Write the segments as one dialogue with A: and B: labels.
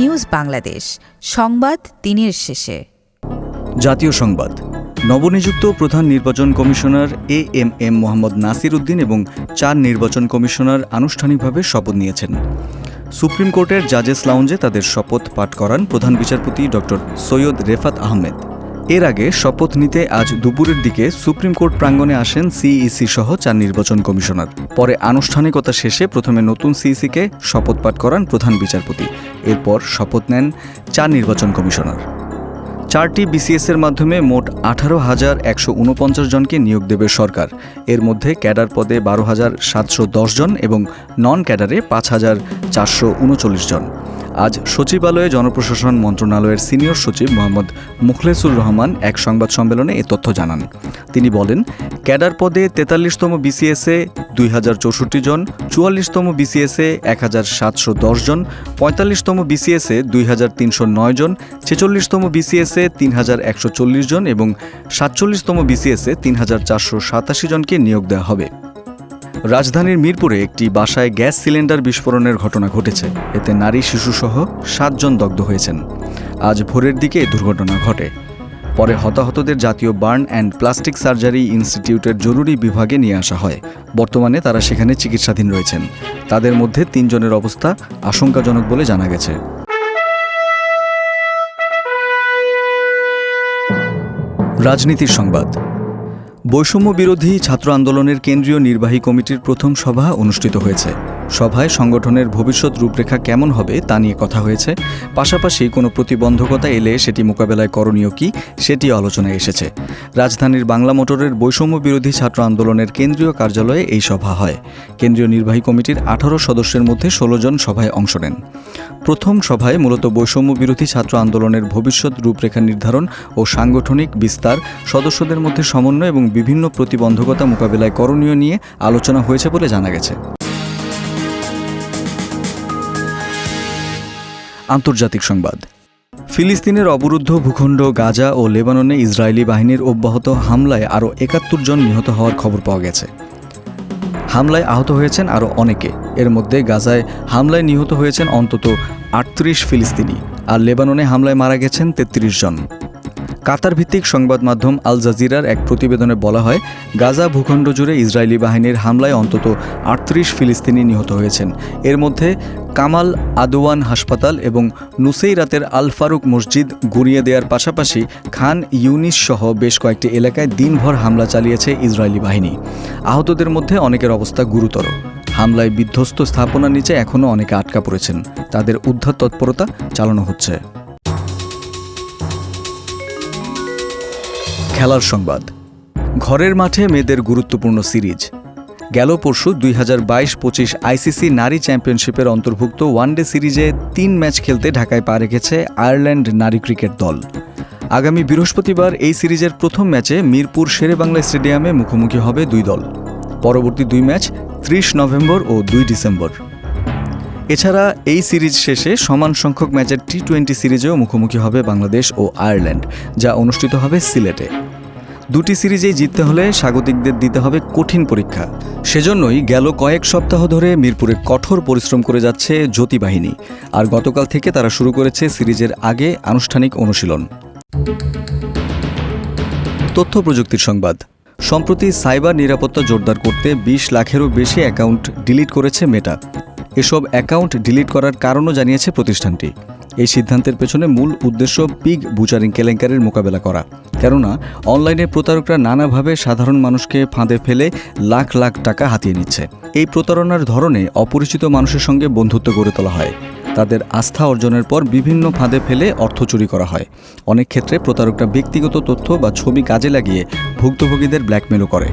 A: News Bangladesh, সংবাদ দিনের শেষে।
B: জাতীয় সংবাদ। নবনিযুক্ত প্রধান নির্বাচন কমিশনার AMM মোহাম্মদ নাসির উদ্দিন এবং 4 নির্বাচন কমিশনার আনুষ্ঠানিকভাবে শপথ নিয়েছেন। সুপ্রিম কোর্টের জাজেস লাউঞ্জে তাদের শপথ পাঠ করান প্রধান বিচারপতি ড. সৈয়দ রেফাত আহমেদ। এর আগে শপথ নিতে আজ দুপুরের দিকে সুপ্রিম কোর্ট প্রাঙ্গণে আসেন CEC সহ 4 নির্বাচন কমিশনার। পরে আনুষ্ঠানিকতা শেষে প্রথমে নতুন CEC-কে শপথ পাঠ করান প্রধান বিচারপতি। এরপর শপথ নেন 4 নির্বাচন কমিশনার। 4টি BCS-এর মাধ্যমে মোট 18,149 জনকে নিয়োগ দেবে সরকার। এর মধ্যে ক্যাডার পদে 12,710 জন এবং নন ক্যাডারে 5,439 জন। আজ সচিবালয়ে জনপ্রশাসন মন্ত্রণালয়ের সিনিয়র সচিব মোহাম্মদ মুখলেসুর রহমান এক সংবাদ সম্মেলনে এ তথ্য জানান। তিনি বলেন, ক্যাডার পদে 43তম BCS-এ 2,064 জন, 44তম BCS-এ 1,710 জন, 45তম BCS-এ 2,309 জন, 46তম BCS-এ 3,140 জন এবং 47তম BCS-এ 3,487 জনকে নিয়োগ দেওয়া হবে। রাজধানীর মিরপুরে একটি বাসায় গ্যাস সিলিন্ডার বিস্ফোরণের ঘটনা ঘটেছে। এতে নারী শিশুসহ 7 জন দগ্ধ হয়েছেন। আজ ভোরের দিকে দুর্ঘটনা ঘটে। পরে হতাহতদের জাতীয় বার্ন অ্যান্ড প্লাস্টিক সার্জারি ইনস্টিটিউটের জরুরি বিভাগে নিয়ে আসা হয়। বর্তমানে তারা সেখানে চিকিৎসাধীন রয়েছেন। তাদের মধ্যে 3 জনের অবস্থা আশঙ্কাজনক বলে জানা গেছে। রাজনীতির সংবাদ। বৈষম্য বিরোধী ছাত্র আন্দোলনের কেন্দ্রীয় নির্বাহী কমিটির প্রথম সভা অনুষ্ঠিত হয়েছে। সভায় সংগঠনের ভবিষ্যৎ রূপরেখা কেমন হবে তা নিয়ে কথা হয়েছে। পাশাপাশি কোনো প্রতিবন্ধকতা এলে সেটি মোকাবেলায় করণীয় কী সেটিও আলোচনায় এসেছে। রাজধানীর বাংলা মোটরের বৈষম্য বিরোধী ছাত্র আন্দোলনের কেন্দ্রীয় কার্যালয়ে এই সভা হয়। কেন্দ্রীয় নির্বাহী কমিটির 18 সদস্যের মধ্যে 16 জন সভায় অংশ নেন। প্রথম সভায় মূলত বৈষম্য বিরোধী ছাত্র আন্দোলনের ভবিষ্যৎ রূপরেখা নির্ধারণ ও সাংগঠনিক বিস্তার, সদস্যদের মধ্যে সমন্বয় এবং বিভিন্ন প্রতিবন্ধকতা মোকাবেলায় করণীয় নিয়ে আলোচনা হয়েছে বলে জানা গেছে। আন্তর্জাতিক সংবাদ। ফিলিস্তিনের অবরুদ্ধ ভূখণ্ড গাজা ও লেবাননে ইসরায়েলি বাহিনীর অব্যাহত হামলায় আরও 71 জন নিহত হওয়ার খবর পাওয়া গেছে। হামলায় আহত হয়েছেন আরও অনেকে। এর মধ্যে গাজায় হামলায় নিহত হয়েছেন অন্তত 38 ফিলিস্তিনি, আর লেবাননে হামলায় মারা গেছেন 33 জন। কাতার ভিত্তিক সংবাদ মাধ্যম আল জাজিরার এক প্রতিবেদনে বলা হয়, গাজা ভূখণ্ড জুড়ে ইসরায়েলি বাহিনীর হামলায় অন্তত 38 ফিলিস্তিনি নিহত হয়েছেন। এর মধ্যে কামাল আদওয়ান হাসপাতাল এবং নুসেইরাতের আল ফারুক মসজিদ গুঁড়িয়ে দেওয়ার পাশাপাশি খান ইউনিস সহ বেশ কয়েকটি এলাকায় দিনভর হামলা চালিয়েছে ইসরায়েলি বাহিনী। আহতদের মধ্যে অনেকের অবস্থা গুরুতর। হামলায় বিধ্বস্ত স্থাপনার নিচে এখনও অনেকে আটকা পড়েছেন। তাদের উদ্ধার তৎপরতা চালানো হচ্ছে। খেলার সংবাদ। ঘরের মাঠে মেয়েদের গুরুত্বপূর্ণ সিরিজ। গেল পরশু 2022-25 ICC নারী চ্যাম্পিয়নশিপের অন্তর্ভুক্ত ওয়ানডে সিরিজে 3 ম্যাচ খেলতে ঢাকায় পা রেখেছে আয়ারল্যান্ড নারী ক্রিকেট দল। আগামী বৃহস্পতিবার এই সিরিজের প্রথম ম্যাচে মিরপুর শেরেবাংলা স্টেডিয়ামে মুখোমুখি হবে 2 দল। পরবর্তী 2 ম্যাচ 30 নভেম্বর ও 2 ডিসেম্বর। এছাড়া এই সিরিজ শেষে সমান সংখ্যক ম্যাচের T20 সিরিজেও মুখোমুখি হবে বাংলাদেশ ও আয়ারল্যান্ড, যা অনুষ্ঠিত হবে সিলেটে। 2টি সিরিজেই জিততে হলে স্বাগতিকদের দিতে হবে কঠিন পরীক্ষা। সেজন্যই গেল কয়েক সপ্তাহ ধরে মিরপুরে কঠোর পরিশ্রম করে যাচ্ছে জ্যোতি বাহিনী, আর গতকাল থেকে তারা শুরু করেছে সিরিজের আগে আনুষ্ঠানিক অনুশীলন। তথ্য প্রযুক্তির সংবাদ। সম্প্রতি সাইবার নিরাপত্তা জোরদার করতে 20 লাখেরও বেশি অ্যাকাউন্ট ডিলিট করেছে মেটা। এসব অ্যাকাউন্ট ডিলিট করার কারণও জানিয়েছে প্রতিষ্ঠানটি। এই সিদ্ধান্তের পেছনে মূল উদ্দেশ্য পিগ বুচারিং কেলেঙ্কারির মোকাবেলা করা। কেননা অনলাইনে প্রতারকরা নানাভাবে সাধারণ মানুষকে ফাঁদে ফেলে লাখ লাখ টাকা হাতিয়ে নিচ্ছে। এই প্রতারণার ধরনে অপরিচিত মানুষের সঙ্গে বন্ধুত্ব গড়ে তোলা হয়। তাদের আস্থা অর্জনের পর বিভিন্ন ফাঁদে ফেলে অর্থ চুরি করা হয়। অনেক ক্ষেত্রে প্রতারকরা ব্যক্তিগত তথ্য বা ছবি কাজে লাগিয়ে ভুক্তভোগীদের ব্ল্যাকমেলও করে।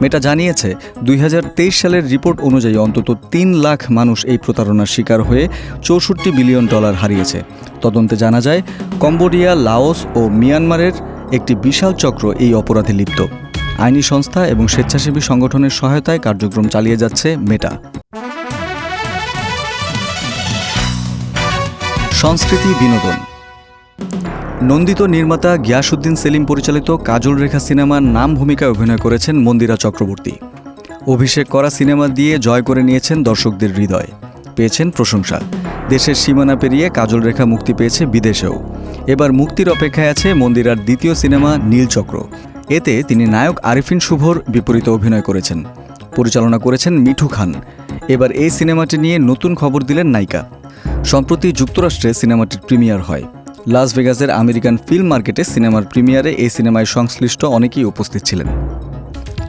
B: মেটা জানিয়েছে 2023 সালের রিপোর্ট অনুযায়ী অন্তত 3 লাখ মানুষ এই প্রতারণার শিকার হয়ে $64 বিলিয়ন হারিয়েছে। তদন্তে জানা যায় কম্বোডিয়া, লাওস ও মিয়ানমারের একটি বিশাল চক্র এই অপরাধে লিপ্ত। আইনি সংস্থা এবং স্বেচ্ছাসেবী সংগঠনের সহায়তায় কার্যক্রম চালিয়ে যাচ্ছে মেটা। সংস্কৃতি বিনোদন। নন্দিত নির্মাতা গিয়াসউদ্দিন সেলিম পরিচালিত কাজল রেখা সিনেমার নাম ভূমিকায় অভিনয় করেছেন মন্দিরা চক্রবর্তী। অভিষেক করা সিনেমা দিয়ে জয় করে নিয়েছেন দর্শকদের হৃদয়, পেয়েছেন প্রশংসা। দেশের সীমানা পেরিয়ে কাজল রেখা মুক্তি পেয়েছে বিদেশেও। এবার মুক্তির অপেক্ষায় আছে মন্দিরার দ্বিতীয় সিনেমা নীলচক্র। এতে তিনি নায়ক আরিফিন শুভর বিপরীতে অভিনয় করেছেন। পরিচালনা করেছেন মিঠু খান। এবার এই সিনেমাটি নিয়ে নতুন খবর দিলেন নায়িকা। সম্প্রতি যুক্তরাষ্ট্রে সিনেমাটির প্রিমিয়ার হয়। লাস ভেগাসের আমেরিকান ফিল্ম মার্কেটে সিনেমার প্রিমিয়ারে এই সিনেমায় সংশ্লিষ্ট অনেকেই উপস্থিত ছিলেন।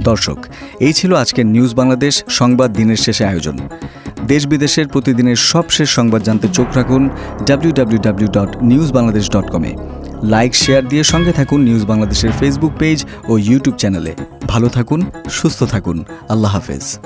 B: দর্শক, এই ছিল আজকের নিউজ বাংলাদেশ সংবাদ দিনের শেষে আয়োজন। দেশ বিদেশের প্রতিদিনের সবশেষ সংবাদ জানতে চোখ রাখুন www.newsbangladesh.com-এ। লাইক শেয়ার দিয়ে সঙ্গে থাকুন নিউজ বাংলাদেশের ফেসবুক পেজ ও ইউটিউব চ্যানেলে। ভালো থাকুন, সুস্থ থাকুন। আল্লাহ হাফেজ।